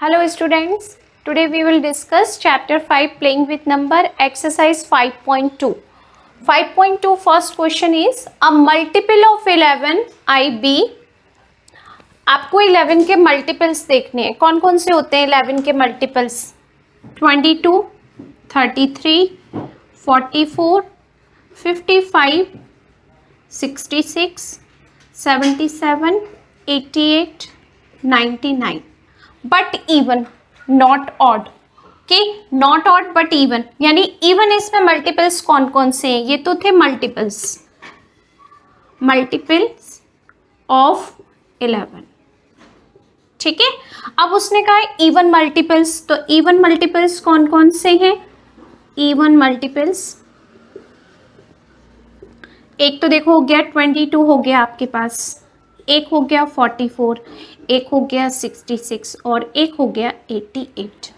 Hello students, today we will discuss chapter 5 playing with number exercise 5.2. 5.2 first question is a multiple of 11 IB. आपको 11 के multiples देखने हैं. कौन कौन से होते हैं 11 के multiples? 22, 33, 44, 55, 66, 77, 88, 99. But even, not odd. कि नॉट ऑड बट इवन, यानी इवन इसमें मल्टीपल्स कौन कौन से हैं? ये तो थे मल्टीपल्स ऑफ 11. ठीक है. अब उसने कहा इवन मल्टीपल्स, तो इवन मल्टीपल्स कौन कौन से हैं? इवन मल्टीपल्स एक तो देखो हो गया 22 हो गया आपके पास, एक हो गया 44, एक हो गया 66 और एक हो गया 88.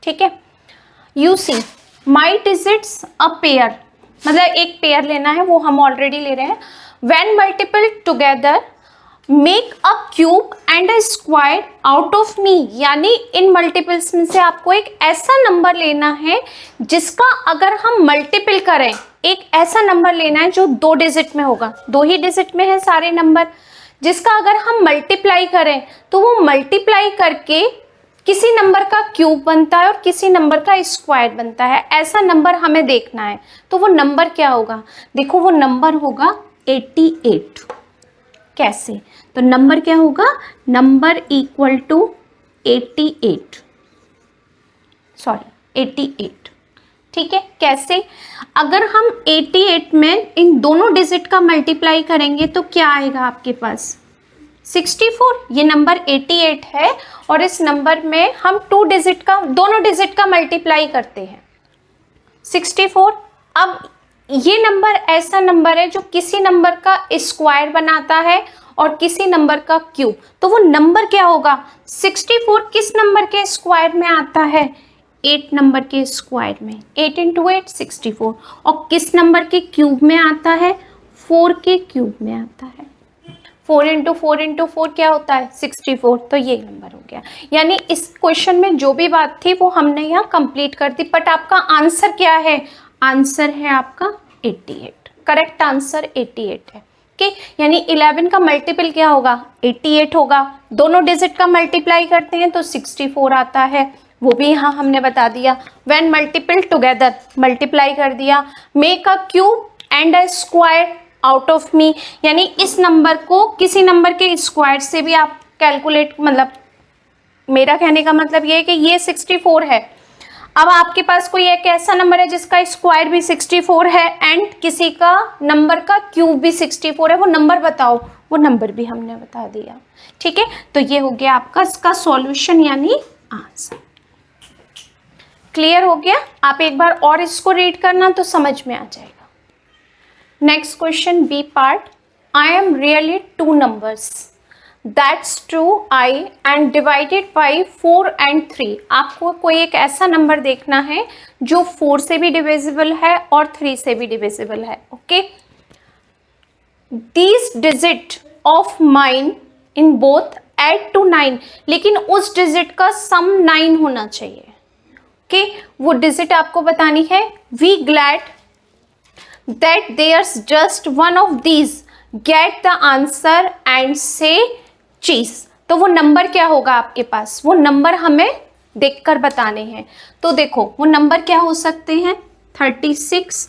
ठीक है. You see my digits a pair, मतलब एक पेयर लेना है, वो हम ऑलरेडी ले रहे हैं. When multiple together make a cube and a square out of me, यानी इन मल्टीपल्स में से आपको एक ऐसा नंबर लेना है जिसका अगर हम मल्टीपल करें, एक ऐसा नंबर लेना है जो 2 डिजिट में होगा. 2 ही डिजिट में है सारे नंबर, जिसका अगर हम मल्टीप्लाई करें तो वो मल्टीप्लाई करके किसी नंबर का क्यूब बनता है और किसी नंबर का स्क्वायर बनता है. ऐसा नंबर हमें देखना है. तो वो नंबर क्या होगा? देखो वो नंबर होगा 88. कैसे? तो नंबर क्या होगा? Number equal to 88. ठीक है. कैसे? अगर हम 88 में इन दोनों डिजिट का मल्टीप्लाई करेंगे तो क्या आएगा आपके पास? 64. ये नंबर 88 है और इस नंबर में हम दोनों डिजिट का मल्टीप्लाई करते हैं 64. अब ये नंबर ऐसा नंबर है जो किसी नंबर का स्क्वायर बनाता है और किसी नंबर का क्यूब. तो वो नंबर क्या होगा? 64 किस नंबर के स्क्वायर में आता है? 8 नंबर के स्क्वायर में. 8 इंटू 8 64. और किस नंबर के क्यूब में आता है? 4 के क्यूब में आता है. 4 इंटू 4 इंटू 4 क्या होता है? 64. तो ये नंबर हो गया. यानी इस क्वेश्चन में जो भी बात थी वो हमने यहाँ कंप्लीट कर दी. बट आपका आंसर क्या है? आंसर है आपका 88. करेक्ट आंसर 88 है. कि यानी 11 का मल्टीपल क्या होगा? 88 होगा. दोनों डिजिट का मल्टीप्लाई करते हैं तो 64 आता है, वो भी यहाँ हमने बता दिया. व्हेन मल्टीपल टुगेदर, मल्टीप्लाई कर दिया. Make a cube and a square out of me, यानी इस नंबर को किसी नंबर के स्क्वायर से भी आप कैलकुलेट, मतलब मेरा कहने का मतलब ये है कि ये 64 है. अब आपके पास कोई एक ऐसा नंबर है जिसका स्क्वायर भी 64 है एंड किसी का नंबर का क्यूब भी 64 है, वो नंबर बताओ. वो नंबर भी हमने बता दिया. ठीक है. तो ये हो गया आपका इसका सॉल्यूशन यानी आंसर. क्लियर हो गया? आप एक बार और इसको रीड करना तो समझ में आ जाएगा. Next question B part. I am really 2 numbers. That's true. I and divided by 4 and 3. आपको कोई एक ऐसा नंबर देखना है जो 4 से भी डिविजिबल है और 3 से भी डिविजिबल है. Okay. These digit of mine in both add to 9. लेकिन उस डिजिट का सम 9 होना चाहिए. ओके. वो डिजिट आपको बतानी है. We glad that there's just one of these. Get the answer and say cheese. तो वो नंबर क्या होगा आपके पास? वो नंबर हमें देखकर बताने हैं. तो देखो वो नंबर क्या हो सकते हैं? 36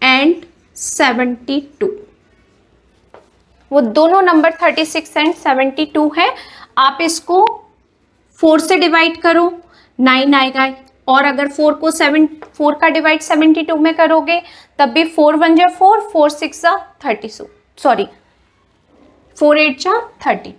एंड 72. वो दोनों नंबर 36 एंड 72 है. आप इसको 4 से डिवाइड करो, 9 आएगा. और अगर 4 का डिवाइड 72 में करोगे तब भी 4 1 जा 4, 4 6 जा 32, सॉरी 4 8 जा 32.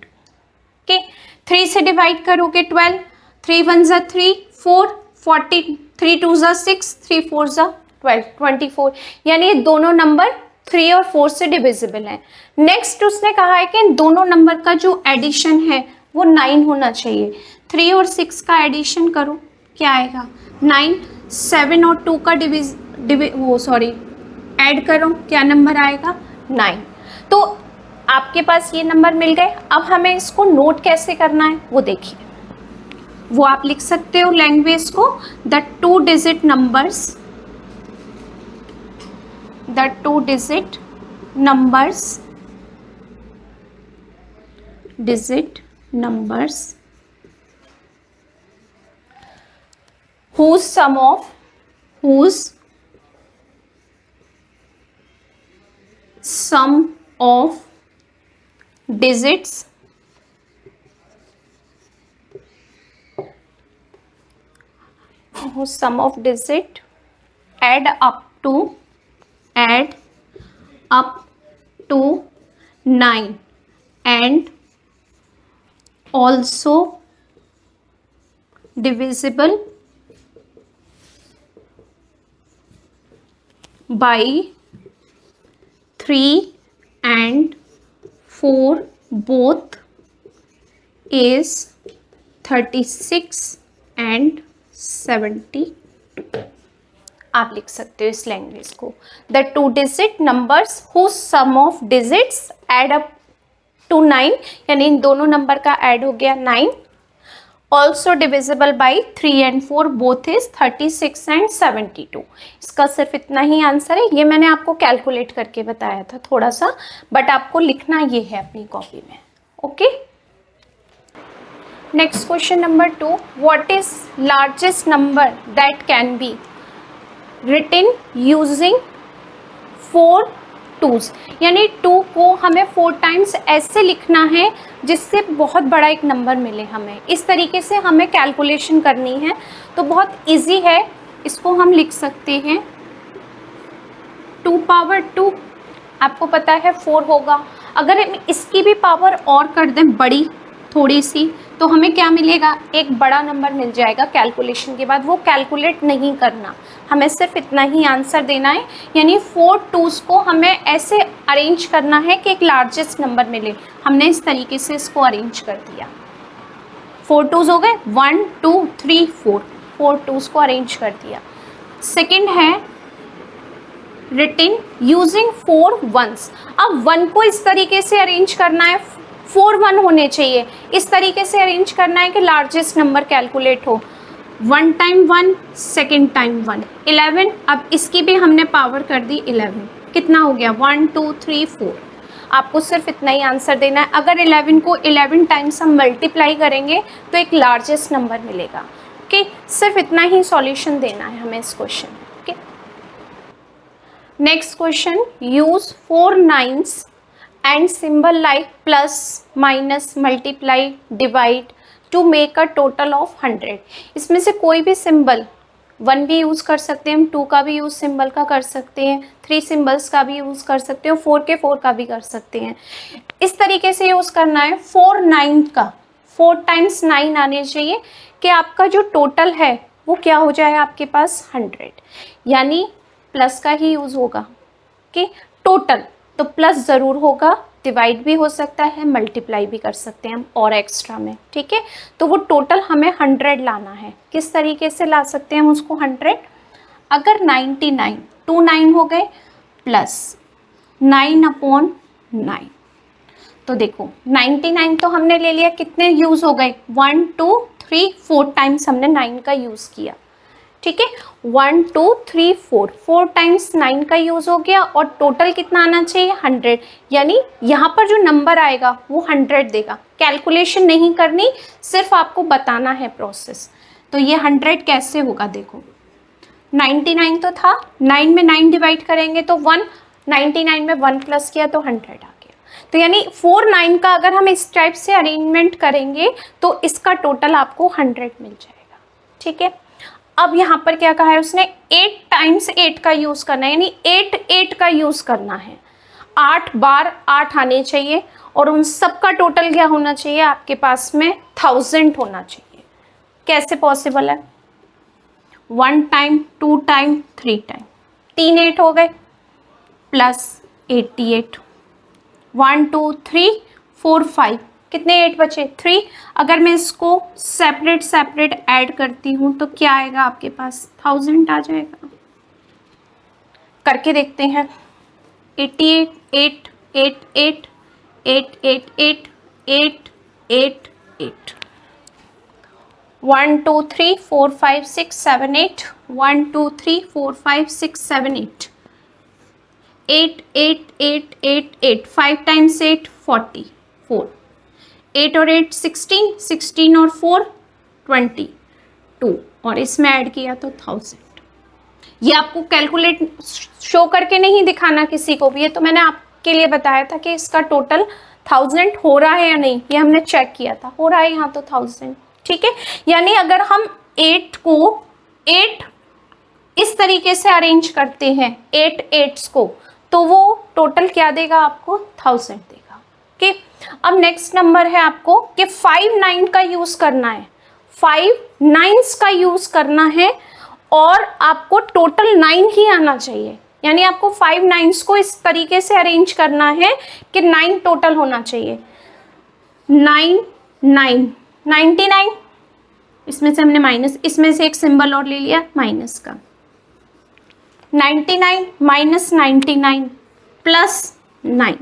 ओके. 3 से डिवाइड करोगे 12, 3 1 जा 3, 4, 40, 3 2 जा 6, 3 4 जा 12, 24. यानी ये दोनों नंबर 3 और 4 से डिविजिबल हैं. नेक्स्ट उसने कहा है कि इन दोनों नंबर का जो एडिशन है वो 9 होना चाहिए. 3 और 6 का एडिशन करो, क्या आएगा? 9. 7 और 2 का ऐड करो, क्या नंबर आएगा? 9. तो आपके पास ये नंबर मिल गए. अब हमें इसको नोट कैसे करना है वो देखिए. वो आप लिख सकते हो लैंग्वेज को, the 2 digit numbers, the 2 digit numbers, whose sum of digits add up to 9 and also divisible by 3 and 4 both is 36 and 72। आप लिख सकते हो इस लैंग्वेज को, the 2 digit numbers whose sum of digits add up to 9, यानी इन दोनों number का add हो गया 9, also divisible by 3 and 4 both is 36 and 72। इसका सिर्फ इतना ही आंसर है। ये मैंने आपको कैलकुलेट करके बताया था थोड़ा सा, बट आपको लिखना ये है अपनी कॉपी में। Okay, next question number 2, what is largest number that can be written using 4 2s, यानी 2 को हमें 4 टाइम्स ऐसे लिखना है जिससे बहुत बड़ा एक नंबर मिले हमें। इस तरीके से हमें कैलकुलेशन करनी है, तो बहुत इजी है। इसको हम लिख सकते हैं 2 पावर 2, आपको पता है 4 होगा। अगर हम इसकी भी पावर और कर दें बड़ी थोड़ी सी, तो हमें क्या मिलेगा, एक बड़ा नंबर मिल जाएगा कैलकुलेशन के बाद। वो कैलकुलेट नहीं करना, हमें सिर्फ इतना ही आंसर देना है, यानी 4 2s को हमें ऐसे अरेंज करना है कि एक लार्जेस्ट नंबर मिले। हमने इस तरीके से इसको अरेंज कर दिया, 4 2s हो गए, 1 2 3 4, 4 2s को अरेंज कर दिया। सेकंड है रिटन यूजिंग 4 1s। अब 1 को इस तरीके से अरेंज करना है, 4 1 होने चाहिए, इस तरीके से अरेंज करना है कि लार्जेस्ट नंबर कैलकुलेट हो। 1 टाइम 1, सेकेंड टाइम 1, 11। अब इसकी भी हमने पावर कर दी 11, कितना हो गया 1 2 3 4। आपको सिर्फ इतना ही आंसर देना है। अगर 11 को 11 टाइम्स हम मल्टीप्लाई करेंगे तो एक लार्जेस्ट नंबर मिलेगा। ओके, सिर्फ इतना ही सॉल्यूशन देना है हमें इस question. Okay, next question, use 4 9s and symbol like plus, minus, multiply, divide to make a total of 100। इसमें से कोई भी सिंबल, 1 भी यूज़ कर सकते हैं हम, 2 का भी यूज़ सिंबल का कर सकते हैं, 3 सिंबल्स का भी यूज़ कर सकते हो, 4 के 4 का भी कर सकते हैं। इस तरीके से यूज़ करना है 4 9 का, 4 टाइम्स 9 आने चाहिए कि आपका जो टोटल है वो क्या हो जाए आपके पास 100, यानी प्लस का ही यूज़ होगा कि टोटल, तो प्लस ज़रूर होगा, डिवाइड भी हो सकता है, मल्टीप्लाई भी कर सकते हैं हम और एक्स्ट्रा में। ठीक है, तो वो टोटल हमें 100 लाना है। किस तरीके से ला सकते हैं हम उसको 100, अगर 99 2 9 हो गए प्लस 9/9, तो देखो 99 तो हमने ले लिया, कितने यूज़ हो गए 1 2 3 4 टाइम्स हमने 9 का यूज़ किया। ठीक है, 1 2 3 4, 4 टाइम्स 9 का यूज़ हो गया, और टोटल कितना आना चाहिए 100, यानी यहाँ पर जो नंबर आएगा वो 100 देगा। कैलकुलेशन नहीं करनी, सिर्फ आपको बताना है प्रोसेस। तो ये 100 कैसे होगा, देखो 99 तो था, 9 में 9 डिवाइड करेंगे तो 1, 99 में 1 प्लस किया तो 100 आ गया। तो यानी 4 9 का अगर हम इस टाइप से अरेंजमेंट करेंगे तो इसका टोटल आपको 100 मिल जाएगा। ठीक है, अब यहाँ पर क्या कहा है उसने, 8 टाइम्स 8 का यूज़ करना है, यानी 8 8 का यूज़ करना है। 8 बार 8 आने चाहिए, और उन सब का टोटल क्या होना चाहिए आपके पास में 1000 होना चाहिए। कैसे पॉसिबल है, 1 टाइम 2 टाइम 3 टाइम, 3 8 हो गए प्लस 88, 1 2 3 4 5, कितने 8 बचे 3। अगर मैं इसको सेपरेट सेपरेट ऐड करती हूँ तो क्या आएगा आपके पास 1000 आ जाएगा। करके देखते हैं, 88 8 8 8 8 8 8 8 8 8, 1 2 3 4 5 6 7 8 1 2 3 4 5 6 7 8 8 8 8 8 8 5 टाइम्स 8 44 8 और 8 16 16 और 4 22 और इसमें ऐड किया तो 1000। ये आपको कैलकुलेट शो करके नहीं दिखाना किसी को भी, ये तो मैंने आपके लिए बताया था कि इसका टोटल 1000 हो रहा है या नहीं, ये हमने चेक किया था, हो रहा है यहाँ तो 1000। ठीक है, यानी अगर हम 8 को 8 इस तरीके से अरेंज करते हैं 8 8s को, तो वो टोटल क्या देगा आपको 1000 देगा। ओके, अब नेक्स्ट नंबर है आपको कि 5 9 का यूज करना है, 5 9s का यूज करना है और आपको टोटल 9 ही आना चाहिए, यानी आपको 5 9s को इस तरीके से अरेंज करना है कि 9 टोटल होना चाहिए। 9 9 99, इसमें से हमने माइनस, इसमें से एक सिंबल और ले लिया माइनस का। 99 माइनस 99 प्लस 9,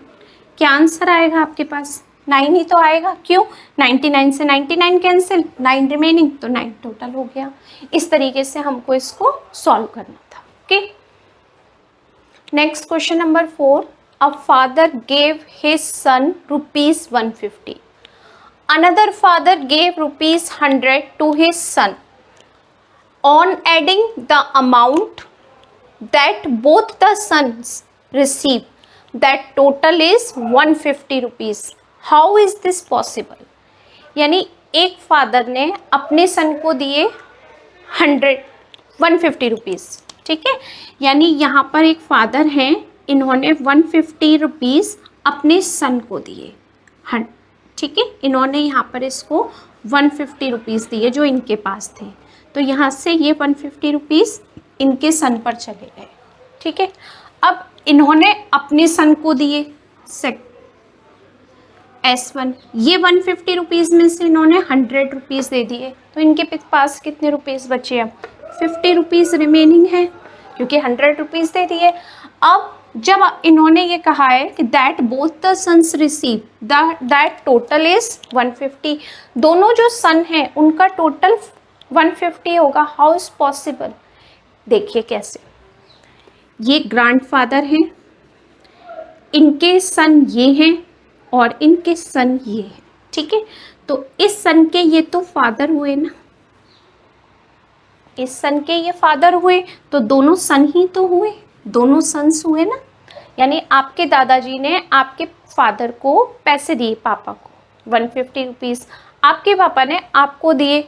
क्या आंसर आएगा आपके पास? 9 ही तो आएगा। क्यों? 99 से 99 कैंसिल, 9 रिमेनिंग, तो 9 टोटल हो गया। इस तरीके से हमको इसको सॉल्व करना था। Okay, next question number 4, a father gave his son rupees 150, another father gave rupees 100 to his son, on adding the amount that both the sons receive, that total is 150 rupees. How is this possible? यानी एक father ने अपने सन को दिए 150 rupees. ठीक है, यानी यहाँ पर एक फादर हैं, इन्होंने 150 रुपीज़ अपने सन को दिए। ठीक है, इन्होंने यहाँ पर इसको 150 रुपीज़ दिए जो इनके पास थे, तो यहाँ से ये 150 रुपीज़ इनके सन पर चले गए। ठीक है, अब इन्होंने अपने सन को दिए S1, ये 150 रुपीज़ में से इन्होंने 100 रुपीज़ दे दिए, तो इनके पास कितने रुपीज़ बचे? अब 50 रुपीज़ रिमेनिंग है, क्योंकि 100 रुपीज़ दे दिए। अब जब इन्होंने ये कहा है कि that both the sons receive that total is 150, दोनों जो सन हैं उनका टोटल 150 होगा। How is possible? देखिए कैसे, ये ग्रैंडफादर हैं, इनके सन ये हैं और इनके सन ये हैं। ठीक है, तो इस सन के ये तो फादर हुए ना, इस सन के ये फादर हुए, तो दोनों सन ही तो हुए, दोनों सन्स हुए ना। यानी आपके दादाजी ने आपके फादर को पैसे दिए, पापा को 150 रुपीज़, आपके पापा ने आपको दिए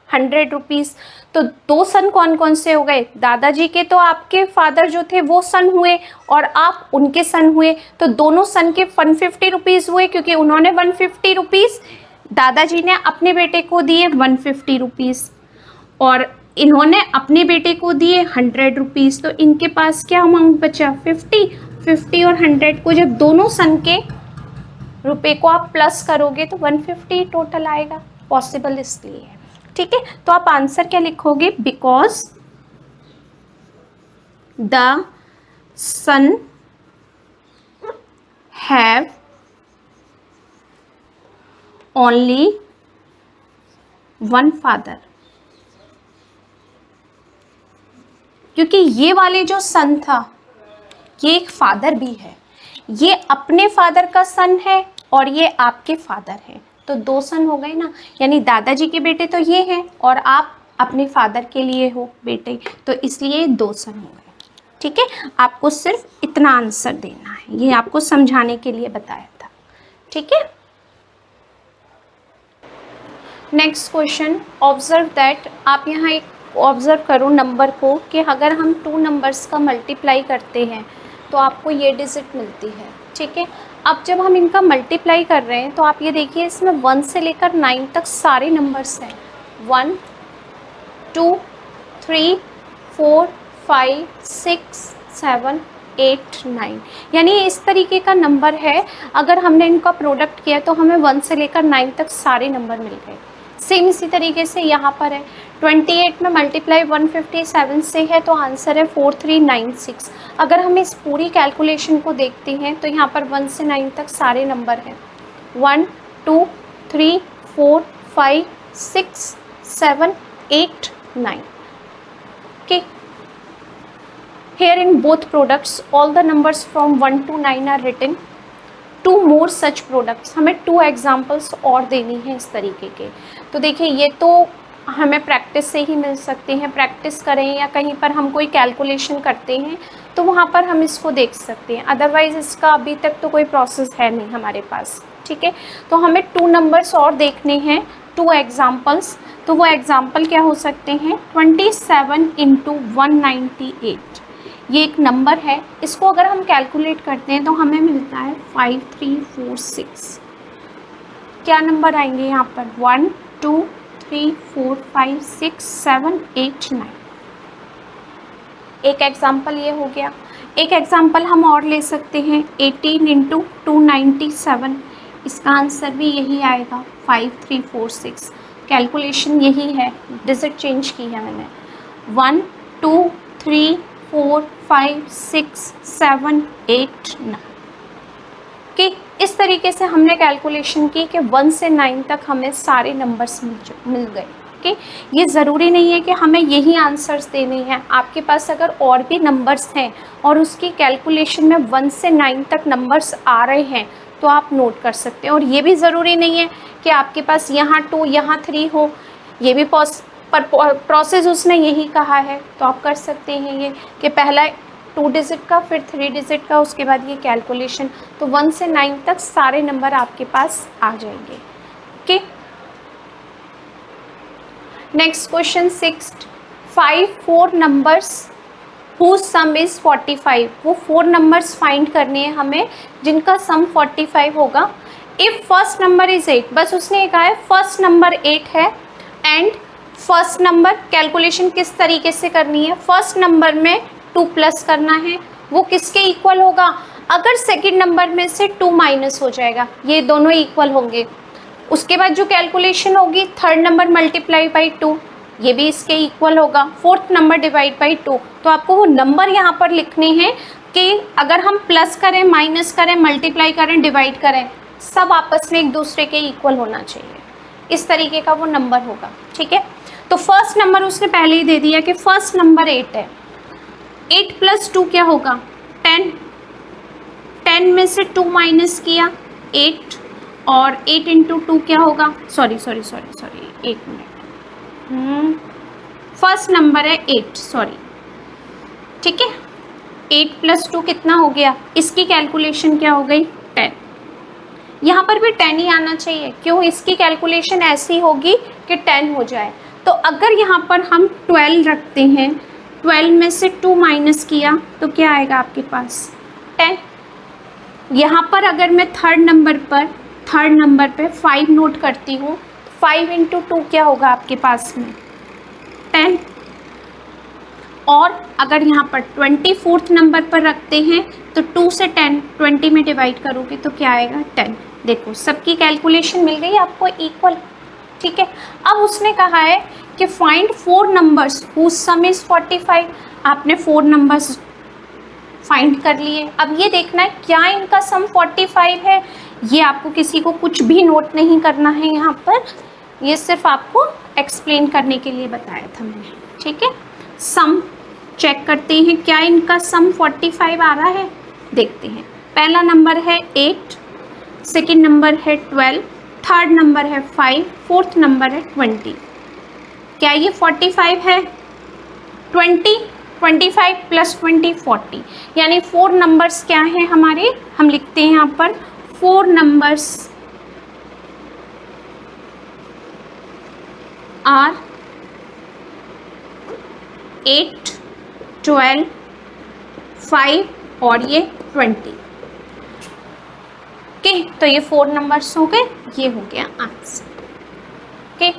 100 रुपीज़, तो दो सन कौन कौन से हो गए? दादाजी के तो आपके फादर जो थे वो सन हुए और आप उनके सन हुए, तो दोनों सन के 150 रुपीज़ हुए, क्योंकि उन्होंने 150 रुपीज़ दादाजी ने अपने बेटे को दिए 150 रुपीज़ और इन्होंने अपने बेटे को दिए 100 रुपीज़, तो इनके पास क्या अमाउंट बचा? 50 और 100 को जब दोनों सन के रुपए को आप प्लस करोगे तो 150 टोटल आएगा। पॉसिबल इसलिए है। ठीक है, तो आप आंसर क्या लिखोगे? Because the son have only one father, क्योंकि ये वाले जो सन था ये एक फादर भी है, ये अपने फादर का सन है और ये आपके फादर हैं, तो दो सन हो गए ना। यानी दादाजी के बेटे तो ये हैं और आप अपने फादर के लिए हो बेटे, तो इसलिए दो सन हो गए। ठीक है, आपको सिर्फ इतना आंसर देना है, ये आपको समझाने के लिए बताया था। ठीक है, नेक्स्ट क्वेश्चन, ऑब्जर्व दैट, आप यहाँ एक ऑब्जर्व करो नंबर को कि अगर हम 2 नंबर्स का मल्टीप्लाई करते हैं तो आपको ये डिजिट मिलती है। ठीक है, अब जब हम इनका मल्टीप्लाई कर रहे हैं तो आप ये देखिए इसमें 1 से लेकर 9 तक सारे नंबर्स हैं। 1 2 3 4 5 6 7 8 9, यानी इस तरीके का नंबर है। अगर हमने इनका प्रोडक्ट किया तो हमें 1 से लेकर 9 तक सारे नंबर मिल गए। सेम इसी तरीके से यहाँ पर है 28 में मल्टीप्लाई 157 से है तो आंसर है 4396। अगर हम इस पूरी कैलकुलेशन को देखते हैं तो यहाँ पर 1 से 9 तक सारे नंबर हैं। 1 2 3 4 5 6 7, 8, 9. Okay. Here in both products, all the numbers from 1 to 9 are written. 2 more such products. हमें 2 एग्जाम्पल्स और देनी है इस तरीके के. तो देखिए ये तो हमें प्रैक्टिस से ही मिल सकते हैं. प्रैक्टिस करें या कहीं पर हम कोई कैलकुलेशन करते हैं तो वहाँ पर हम इसको देख सकते हैं. अदरवाइज़ इसका अभी तक तो कोई प्रोसेस है नहीं हमारे पास. ठीक है, तो हमें 2 नंबर्स और देखने हैं, 2 एग्जाम्पल्स. तो वो एग्जाम्पल क्या हो सकते हैं? 27 × 198. ये एक नंबर है. इसको अगर हम कैलकुलेट करते हैं तो हमें मिलता है 5346. क्या नंबर आएंगे यहाँ पर? 1 2 3 4 5 6 7 8 9. एक एग्जाम्पल ये हो गया. एक एग्जाम्पल हम और ले सकते हैं 18 × 297. इसका आंसर भी यही आएगा 5346. कैलकुलेशन यही है, डिजिट चेंज की है मैंने. 1 2 3 4 5 6 7 8 9. कि इस तरीके से हमने कैलकुलेशन की कि 1 से 9 तक हमें सारे नंबर्स मिल गए. कि ये ज़रूरी नहीं है कि हमें यही आंसर्स देने हैं. आपके पास अगर और भी नंबर्स हैं और उसकी कैलकुलेशन में 1 से 9 तक नंबर्स आ रहे हैं तो आप नोट कर सकते हैं. और ये भी ज़रूरी नहीं है कि आपके पास यहाँ 2 यहाँ 3 हो. ये भी पर प्रोसेस उसने यही कहा है तो आप कर सकते हैं ये कि पहला 2 डिजिट का, फिर 3 डिजिट का, उसके बाद ये कैलकुलेशन. तो 1 से 9 तक सारे नंबर आपके पास आ जाएंगे. Okay, next question 6. 4 numbers whose sum is 45. वो 4 नंबर्स फाइंड करने हैं हमें जिनका सम 45 होगा. If first number is 8. बस उसने कहा है फर्स्ट नंबर 8 है एंड फर्स्ट नंबर कैलकुलेशन किस तरीके से करनी है. फर्स्ट नंबर में 2 प्लस करना है. वो किसके इक्वल होगा? अगर सेकंड नंबर में से 2 माइनस हो जाएगा, ये दोनों इक्वल होंगे. उसके बाद जो कैलकुलेशन होगी थर्ड नंबर मल्टीप्लाई बाई 2, ये भी इसके इक्वल होगा. Fourth number divide by 2. तो आपको वो नंबर यहाँ पर लिखने हैं कि अगर हम प्लस करें, माइनस करें, मल्टीप्लाई करें, डिवाइड करें, सब आपस में एक दूसरे के इक्वल होना चाहिए. इस तरीके का वो नंबर होगा. ठीक है, तो फर्स्ट नंबर उसने पहले ही दे दिया कि फर्स्ट नंबर 8 है. 8 + 2 क्या होगा? 10. 10 में से 2 माइनस किया 8, और 8 × 2 क्या होगा? Sorry 1 minute. फर्स्ट नंबर है 8, सॉरी. ठीक है, 8 + 2 कितना हो गया? इसकी कैलकुलेशन क्या हो गई? 10. यहाँ पर भी 10 ही आना चाहिए. क्यों? इसकी कैलकुलेशन ऐसी होगी कि 10 हो जाए. तो अगर यहाँ पर हम 12 रखते हैं, 12 में से 2 माइनस किया तो क्या आएगा आपके पास? 10. यहाँ पर अगर मैं थर्ड नंबर पे 5 नोट करती हूँ, 5 × 2 क्या होगा आपके पास में? 10. और अगर यहाँ पर 24th नंबर पर रखते हैं तो 2 से 10 20 में डिवाइड करोगे तो क्या आएगा? 10. देखो सबकी कैलकुलेशन मिल गई आपको इक्वल. ठीक है, अब उसने कहा है कि find 4 numbers whose sum is 45. आपने 4 नंबर्स फाइंड कर लिए. अब ये देखना है क्या इनका सम 45 है. ये आपको किसी को कुछ भी नोट नहीं करना है यहाँ पर, ये सिर्फ आपको एक्सप्लेन करने के लिए बताया था मैंने. ठीक है, सम चेक करते हैं क्या इनका सम 45 आ रहा है. देखते हैं. पहला नंबर है 8, सेकंड नंबर है 12, थर्ड नंबर है 5, फोर्थ नंबर है 20. क्या ये 45 है? 25 + 20 40. यानी 4 नंबर्स क्या हैं हमारे? हम लिखते हैं यहाँ पर 4 नंबर्स आर 8, 12, 5 और ये 20. ओके, तो ये 4 नंबर्स हो गए. ये हो गया आंसर. ओके.